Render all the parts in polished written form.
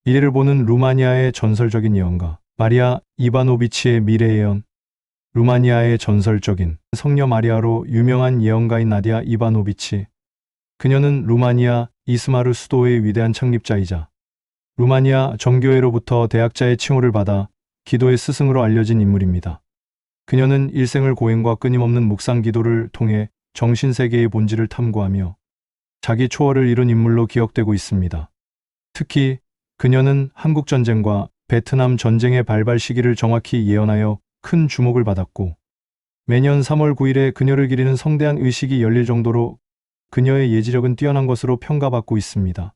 미래를 보는 루마니아의 전설적인 예언가 마리아 이바노비치의 미래 예언. 루마니아의 전설적인 성녀 마리아로 유명한 예언가인 나디아 이바노비치. 그녀는 루마니아 이스마르 수도의 위대한 창립자이자 루마니아 정교회로부터 대학자의 칭호를 받아 기도의 스승으로 알려진 인물입니다. 그녀는 일생을 고행과 끊임없는 묵상 기도를 통해 정신세계의 본질을 탐구하며 자기 초월을 이룬 인물로 기억되고 있습니다. 특히 그녀는 한국전쟁과 베트남 전쟁의 발발 시기를 정확히 예언하여 큰 주목을 받았고, 매년 3월 9일에 그녀를 기리는 성대한 의식이 열릴 정도로 그녀의 예지력은 뛰어난 것으로 평가받고 있습니다.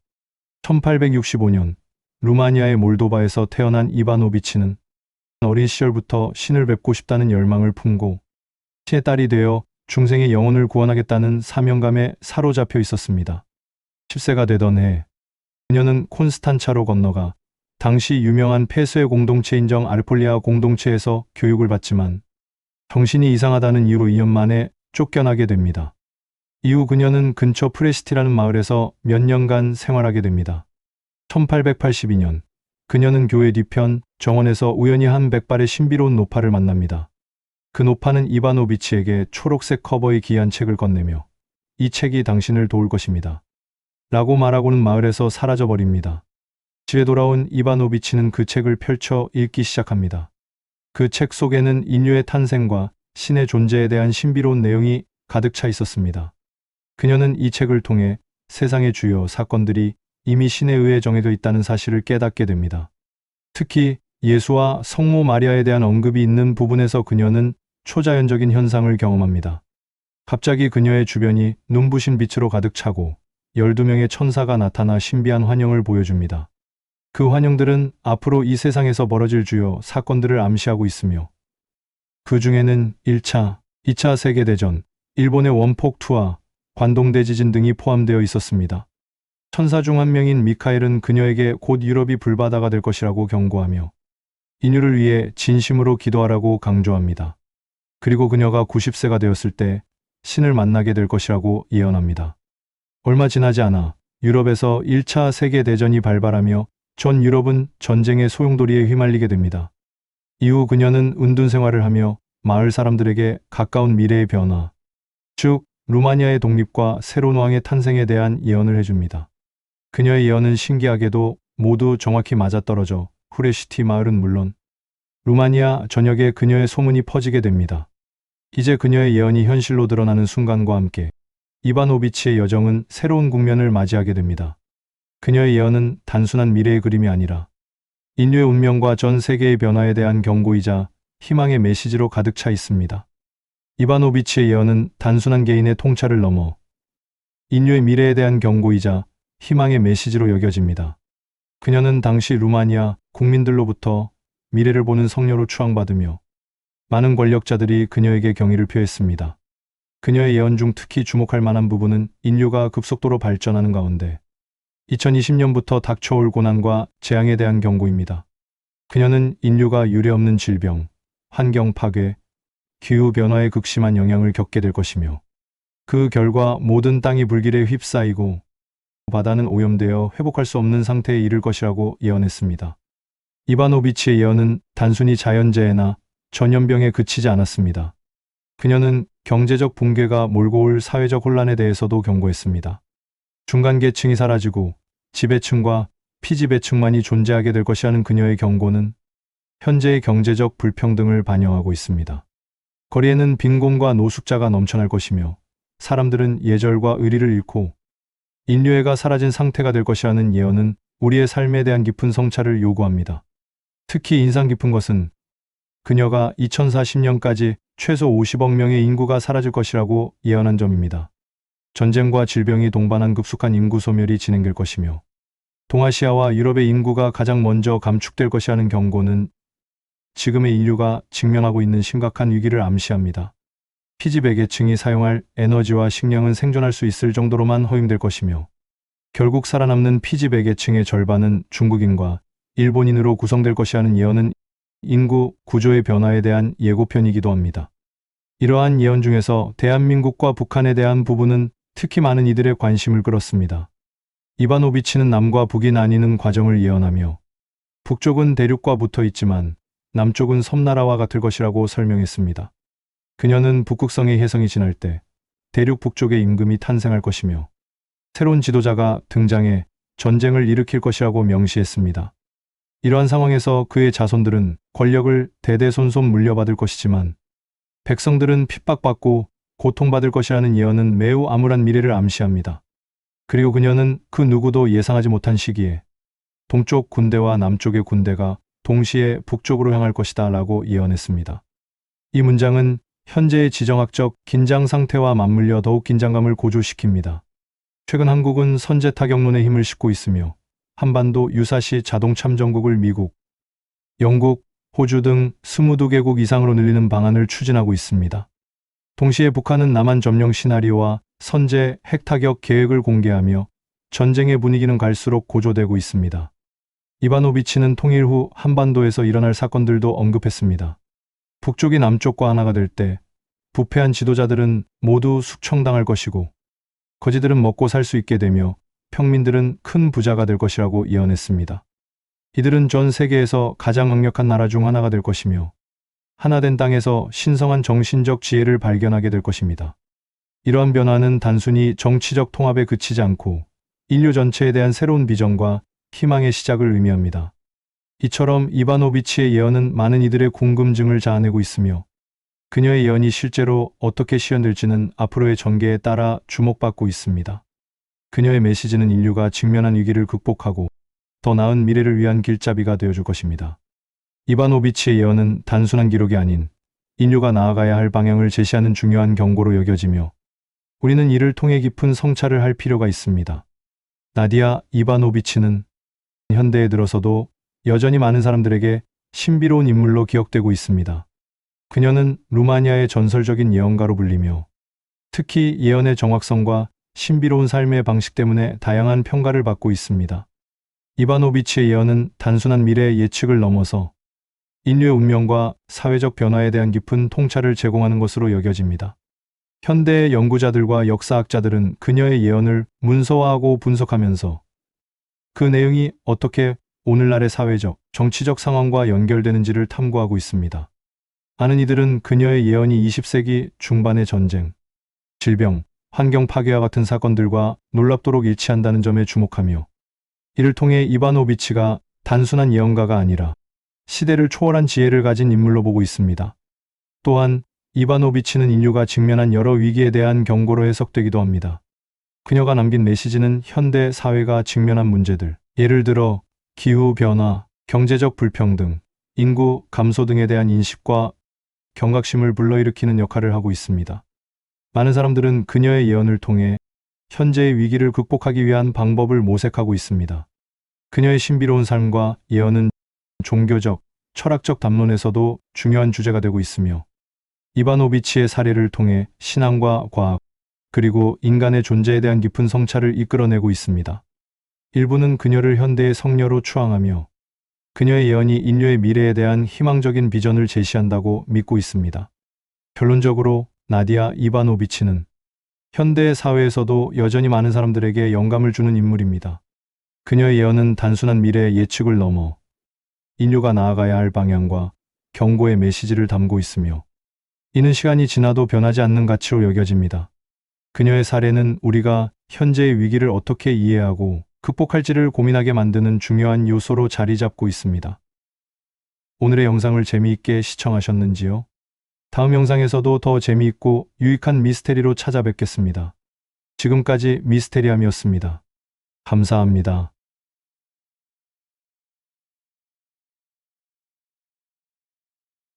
1865년 루마니아의 몰도바에서 태어난 이바노비치는 어린 시절부터 신을 뵙고 싶다는 열망을 품고 신의 딸이 되어 중생의 영혼을 구원하겠다는 사명감에 사로잡혀 있었습니다. 10세가 되던 해 그녀는 콘스탄차로 건너가 당시 유명한 폐쇄 공동체 인정 아르폴리아 공동체에서 교육을 받지만 정신이 이상하다는 이유로 2년 만에 쫓겨나게 됩니다. 이후 그녀는 근처 프레시티라는 마을에서 몇 년간 생활하게 됩니다. 1882년 그녀는 교회 뒤편 정원에서 우연히 한 백발의 신비로운 노파를 만납니다. 그 노파는 이바노비치에게 초록색 커버의 귀한 책을 건네며 이 책이 당신을 도울 것입니다. 라고 말하고는 마을에서 사라져버립니다. 집에 돌아온 이바노비치는 그 책을 펼쳐 읽기 시작합니다. 그 책 속에는 인류의 탄생과 신의 존재에 대한 신비로운 내용이 가득 차 있었습니다. 그녀는 이 책을 통해 세상의 주요 사건들이 이미 신에 의해 정해져 있다는 사실을 깨닫게 됩니다. 특히 예수와 성모 마리아에 대한 언급이 있는 부분에서 그녀는 초자연적인 현상을 경험합니다. 갑자기 그녀의 주변이 눈부신 빛으로 가득 차고 12명의 천사가 나타나 신비한 환영을 보여줍니다. 그 환영들은 앞으로 이 세상에서 벌어질 주요 사건들을 암시하고 있으며 그 중에는 1차, 2차 세계대전, 일본의 원폭 투하, 관동대 지진 등이 포함되어 있었습니다. 천사 중 한 명인 미카엘은 그녀에게 곧 유럽이 불바다가 될 것이라고 경고하며 인류를 위해 진심으로 기도하라고 강조합니다. 그리고 그녀가 90세가 되었을 때 신을 만나게 될 것이라고 예언합니다. 얼마 지나지 않아 유럽에서 1차 세계대전이 발발하며 전 유럽은 전쟁의 소용돌이에 휘말리게 됩니다. 이후 그녀는 은둔 생활을 하며 마을 사람들에게 가까운 미래의 변화, 즉 루마니아의 독립과 새로운 왕의 탄생에 대한 예언을 해줍니다. 그녀의 예언은 신기하게도 모두 정확히 맞아떨어져 후레시티 마을은 물론 루마니아 전역에 그녀의 소문이 퍼지게 됩니다. 이제 그녀의 예언이 현실로 드러나는 순간과 함께 이바노비치의 여정은 새로운 국면을 맞이하게 됩니다. 그녀의 예언은 단순한 미래의 그림이 아니라 인류의 운명과 전 세계의 변화에 대한 경고이자 희망의 메시지로 가득 차 있습니다. 이바노비치의 예언은 단순한 개인의 통찰을 넘어 인류의 미래에 대한 경고이자 희망의 메시지로 여겨집니다. 그녀는 당시 루마니아 국민들로부터 미래를 보는 성녀로 추앙받으며 많은 권력자들이 그녀에게 경의를 표했습니다. 그녀의 예언 중 특히 주목할 만한 부분은 인류가 급속도로 발전하는 가운데 2020년부터 닥쳐올 고난과 재앙에 대한 경고입니다. 그녀는 인류가 유례없는 질병, 환경 파괴, 기후변화의 극심한 영향을 겪게 될 것이며 그 결과 모든 땅이 불길에 휩싸이고 바다는 오염되어 회복할 수 없는 상태에 이를 것이라고 예언했습니다. 이바노비치의 예언은 단순히 자연재해나 전염병에 그치지 않았습니다. 그녀는 경제적 붕괴가 몰고 올 사회적 혼란에 대해서도 경고했습니다. 중간계층이 사라지고 지배층과 피지배층만이 존재하게 될 것이라는 그녀의 경고는 현재의 경제적 불평등을 반영하고 있습니다. 거리에는 빈곤과 노숙자가 넘쳐날 것이며 사람들은 예절과 의리를 잃고 인류애가 사라진 상태가 될 것이라는 예언은 우리의 삶에 대한 깊은 성찰을 요구합니다. 특히 인상 깊은 것은 그녀가 2040년까지 최소 50억 명의 인구가 사라질 것이라고 예언한 점입니다. 전쟁과 질병이 동반한 급속한 인구 소멸이 진행될 것이며 동아시아와 유럽의 인구가 가장 먼저 감축될 것이라는 경고는 지금의 인류가 직면하고 있는 심각한 위기를 암시합니다. 피지배계층이 사용할 에너지와 식량은 생존할 수 있을 정도로만 허용될 것이며 결국 살아남는 피지배계층의 절반은 중국인과 일본인으로 구성될 것이라는 예언은 인구 구조의 변화에 대한 예고편이기도 합니다. 이러한 예언 중에서 대한민국과 북한에 대한 부분은 특히 많은 이들의 관심을 끌었습니다. 이바노비치는 남과 북이 나뉘는 과정을 예언하며 북쪽은 대륙과 붙어 있지만 남쪽은 섬나라와 같을 것이라고 설명했습니다. 그녀는 북극성의 혜성이 지날 때 대륙 북쪽의 임금이 탄생할 것이며 새로운 지도자가 등장해 전쟁을 일으킬 것이라고 명시했습니다. 이러한 상황에서 그의 자손들은 권력을 대대손손 물려받을 것이지만 백성들은 핍박받고 고통받을 것이라는 예언은 매우 암울한 미래를 암시합니다. 그리고 그녀는 그 누구도 예상하지 못한 시기에 동쪽 군대와 남쪽의 군대가 동시에 북쪽으로 향할 것이다 라고 예언했습니다. 이 문장은 현재의 지정학적 긴장 상태와 맞물려 더욱 긴장감을 고조시킵니다. 최근 한국은 선제 타격론에 힘을 싣고 있으며 한반도 유사시 자동 참전국을 미국, 영국, 호주 등 22개국 이상으로 늘리는 방안을 추진하고 있습니다. 동시에 북한은 남한 점령 시나리오와 선제 핵타격 계획을 공개하며 전쟁의 분위기는 갈수록 고조되고 있습니다. 이바노비치는 통일 후 한반도에서 일어날 사건들도 언급했습니다. 북쪽이 남쪽과 하나가 될 때 부패한 지도자들은 모두 숙청당할 것이고 거지들은 먹고 살 수 있게 되며 평민들은 큰 부자가 될 것이라고 예언했습니다. 이들은 전 세계에서 가장 강력한 나라 중 하나가 될 것이며 하나된 땅에서 신성한 정신적 지혜를 발견하게 될 것입니다. 이러한 변화는 단순히 정치적 통합에 그치지 않고 인류 전체에 대한 새로운 비전과 희망의 시작을 의미합니다. 이처럼 이바노비치의 예언은 많은 이들의 궁금증을 자아내고 있으며 그녀의 예언이 실제로 어떻게 실현될지는 앞으로의 전개에 따라 주목받고 있습니다. 그녀의 메시지는 인류가 직면한 위기를 극복하고 더 나은 미래를 위한 길잡이가 되어줄 것입니다. 이바노비치의 예언은 단순한 기록이 아닌 인류가 나아가야 할 방향을 제시하는 중요한 경고로 여겨지며 우리는 이를 통해 깊은 성찰을 할 필요가 있습니다. 나디아 이바노비치는 현대에 들어서도 여전히 많은 사람들에게 신비로운 인물로 기억되고 있습니다. 그녀는 루마니아의 전설적인 예언가로 불리며 특히 예언의 정확성과 신비로운 삶의 방식 때문에 다양한 평가를 받고 있습니다. 이바노비치의 예언은 단순한 미래의 예측을 넘어서 인류의 운명과 사회적 변화에 대한 깊은 통찰을 제공하는 것으로 여겨집니다. 현대의 연구자들과 역사학자들은 그녀의 예언을 문서화하고 분석하면서 그 내용이 어떻게 오늘날의 사회적, 정치적 상황과 연결되는지를 탐구하고 있습니다. 많은 이들은 그녀의 예언이 20세기 중반의 전쟁, 질병, 환경 파괴와 같은 사건들과 놀랍도록 일치한다는 점에 주목하며 이를 통해 이바노비치가 단순한 예언가가 아니라 시대를 초월한 지혜를 가진 인물로 보고 있습니다. 또한 이바노비치는 인류가 직면한 여러 위기에 대한 경고로 해석되기도 합니다. 그녀가 남긴 메시지는 현대 사회가 직면한 문제들, 예를 들어 기후변화, 경제적 불평등, 인구 감소 등에 대한 인식과 경각심을 불러일으키는 역할을 하고 있습니다. 많은 사람들은 그녀의 예언을 통해 현재의 위기를 극복하기 위한 방법을 모색하고 있습니다. 그녀의 신비로운 삶과 예언은 종교적, 철학적 담론에서도 중요한 주제가 되고 있으며 이바노비치의 사례를 통해 신앙과 과학, 그리고 인간의 존재에 대한 깊은 성찰을 이끌어내고 있습니다. 일부는 그녀를 현대의 성녀로 추앙하며 그녀의 예언이 인류의 미래에 대한 희망적인 비전을 제시한다고 믿고 있습니다. 결론적으로 나디아 이바노비치는 현대 사회에서도 여전히 많은 사람들에게 영감을 주는 인물입니다. 그녀의 예언은 단순한 미래의 예측을 넘어 인류가 나아가야 할 방향과 경고의 메시지를 담고 있으며 이는 시간이 지나도 변하지 않는 가치로 여겨집니다. 그녀의 사례는 우리가 현재의 위기를 어떻게 이해하고 극복할지를 고민하게 만드는 중요한 요소로 자리 잡고 있습니다. 오늘의 영상을 재미있게 시청하셨는지요? 다음 영상에서도 더 재미있고 유익한 미스테리로 찾아뵙겠습니다. 지금까지 미스테리함이었습니다. 감사합니다.